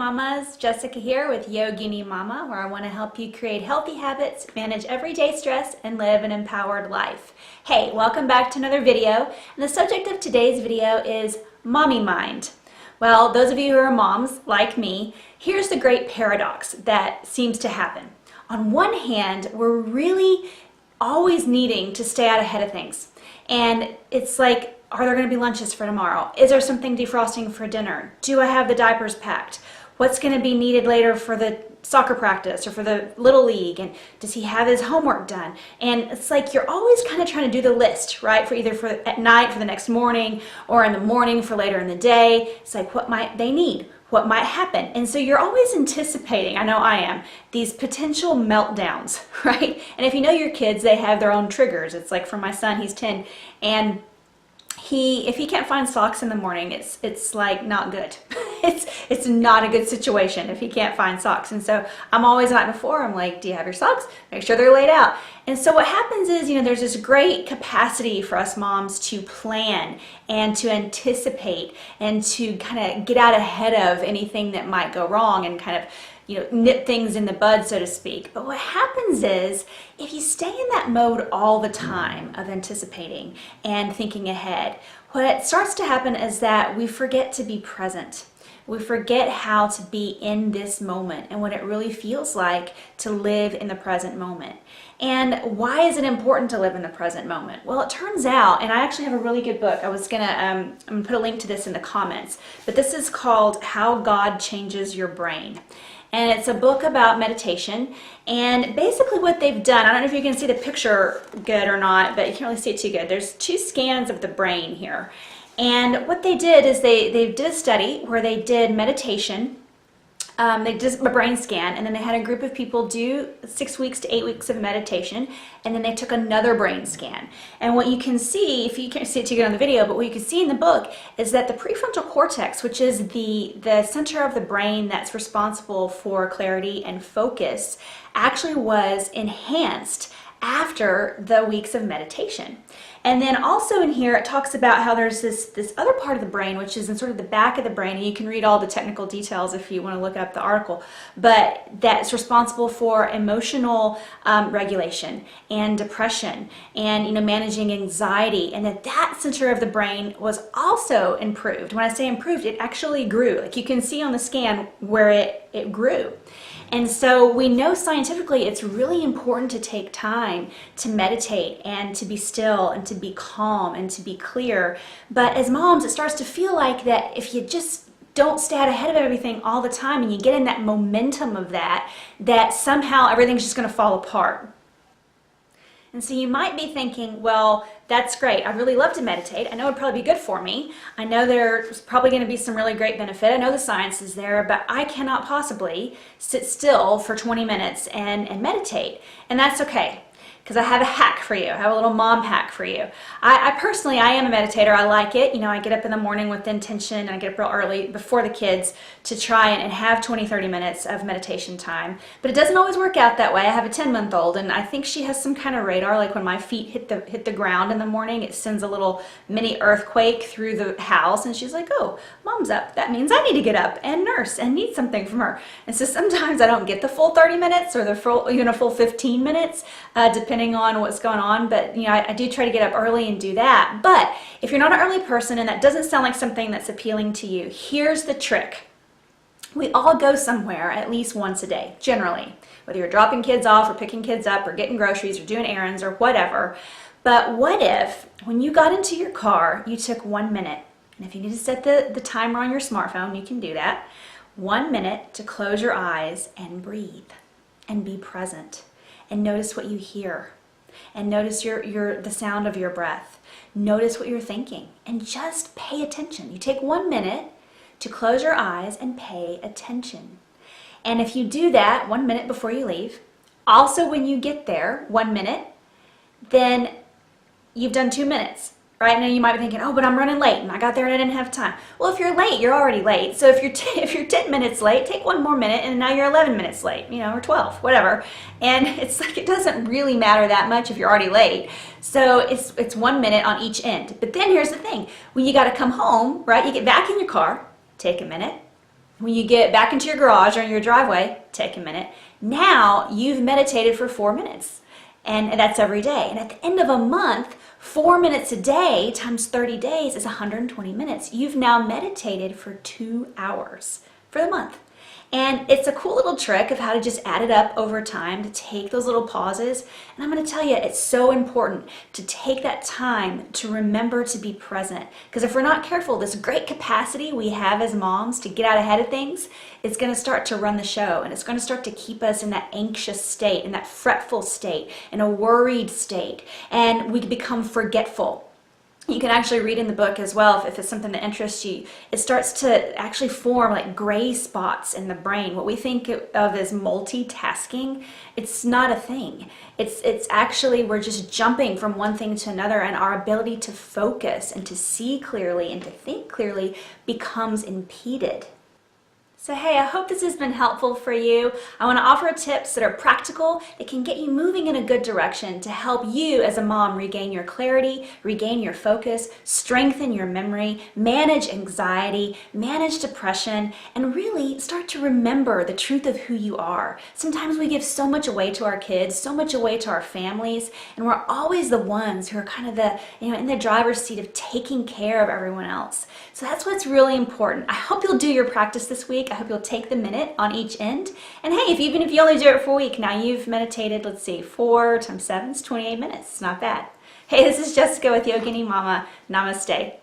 Mamas, Jessica here with Yogini Mama, where I want to help you create healthy habits, manage everyday stress, and live an empowered life. Hey, welcome back to another video, and the subject of today's video is mommy mind. Well, those of you who are moms like me, here's the great paradox that seems to happen. On one hand, we're really always needing to stay out ahead of things, and it's like, are there going to be lunches for tomorrow? Is there something defrosting for dinner? Do I have the diapers packed? What's going to be needed later for the soccer practice or for the little league? And does he have his homework done? And it's like you're always kind of trying to do the list, right? For either for at night for the next morning or in the morning for later in the day. It's like, what might they need? What might happen? And so you're always anticipating, I know I am, these potential meltdowns, right? And if you know your kids, they have their own triggers. It's like for my son, he's 10, and if he can't find socks in the morning, it's like not good. It's not a good situation if he can't find socks. And so I'm always out before. I'm like, do you have your socks? Make sure they're laid out. And so what happens is, there's this great capacity for us moms to plan and to anticipate and to kind of get out ahead of anything that might go wrong and kind of nip things in the bud, so to speak. But what happens is, if you stay in that mode all the time of anticipating and thinking ahead, what starts to happen is that we forget to be present. We forget how to be in this moment and what it really feels like to live in the present moment. And why is it important to live in the present moment? Well, it turns out, and I actually have a really good book. I'm gonna put a link to this in the comments, but this is called How God Changes Your Brain. And it's a book about meditation. And basically what they've done, I don't know if you can see the picture good or not, but you can't really see it too good. There's two scans of the brain here. And what they did is they did a study where they did meditation. They did a brain scan, and then they had a group of people do 6 weeks to 8 weeks of meditation, and then they took another brain scan. And what you can see, if you can't see it too good on the video, but what you can see in the book is that the prefrontal cortex, which is the center of the brain that's responsible for clarity and focus, actually was enhanced after the weeks of meditation. And then also in here, it talks about how there's this other part of the brain, which is in sort of the back of the brain, and you can read all the technical details if you want to look up the article, but that's responsible for emotional regulation and depression and managing anxiety, and that center of the brain was also improved. When I say improved, it actually grew. Like you can see on the scan where it grew. And so we know scientifically it's really important to take time to meditate and to be still and to be calm and to be clear. But as moms, it starts to feel like that if you just don't stay out ahead of everything all the time and you get in that momentum of that somehow everything's just going to fall apart. And so you might be thinking, well, that's great. I really love to meditate. I know it'd probably be good for me. I know there's probably going to be some really great benefit. I know the science is there, but I cannot possibly sit still for 20 minutes and meditate. And that's okay, because I have a hack for you. I have a little mom hack for you. I personally am a meditator. I like it. I get up in the morning with the intention, and I get up real early before the kids to try and have 20-30 minutes of meditation time. But it doesn't always work out that way. I have a 10-month-old, and I think she has some kind of radar. Like when my feet hit the ground in the morning, it sends a little mini earthquake through the house, and she's like, oh, mom's up. That means I need to get up and nurse and need something from her. And so sometimes I don't get the full 30 minutes or the full 15 minutes, depending on what's going on, but I do try to get up early and do that. But if you're not an early person and that doesn't sound like something that's appealing to you, here's the trick. We all go somewhere at least once a day, generally, whether you're dropping kids off or picking kids up or getting groceries or doing errands or whatever. But what if when you got into your car, you took 1 minute, and if you need to set the timer on your smartphone, you can do that, 1 minute to close your eyes and breathe and be present. And notice what you hear, and notice the sound of your breath. Notice what you're thinking, and just pay attention. You take 1 minute to close your eyes and pay attention. And if you do that 1 minute before you leave, also when you get there, 1 minute, then you've done 2 minutes. Right now you might be thinking, oh, but I'm running late and I got there and I didn't have time. Well, if you're late, you're already late. So if you're 10 minutes late, take 1 more minute and now you're 11 minutes late, or 12, whatever. And it's like it doesn't really matter that much if you're already late. So it's 1 minute on each end. But then here's the thing. When you got to come home, right, you get back in your car, take a minute, When you get back into your garage or in your driveway, take a minute. Now you've meditated for 4 minutes. And that's every day. And at the end of a month, 4 minutes a day times 30 days is 120 minutes. You've now meditated for 2 hours for the month. And it's a cool little trick of how to just add it up over time, to take those little pauses. And I'm going to tell you, it's so important to take that time to remember to be present. Because if we're not careful, this great capacity we have as moms to get out ahead of things, it's going to start to run the show. And it's going to start to keep us in that anxious state, in that fretful state, in a worried state. And we become forgetful. You can actually read in the book as well, if it's something that interests you, it starts to actually form like gray spots in the brain. What we think of as multitasking, it's not a thing. It's actually, we're just jumping from one thing to another, and our ability to focus and to see clearly and to think clearly becomes impeded. So hey, I hope this has been helpful for you. I want to offer tips that are practical, that can get you moving in a good direction to help you as a mom regain your clarity, regain your focus, strengthen your memory, manage anxiety, manage depression, and really start to remember the truth of who you are. Sometimes we give so much away to our kids, so much away to our families, and we're always the ones who are kind of the, in the driver's seat of taking care of everyone else. So that's what's really important. I hope you'll do your practice this week. I hope you'll take the minute on each end. And hey, even if you only do it for a week, now you've meditated, let's see, 4 times 7 is 28 minutes. It's not bad. Hey, this is Jessica with Yogini Mama. Namaste.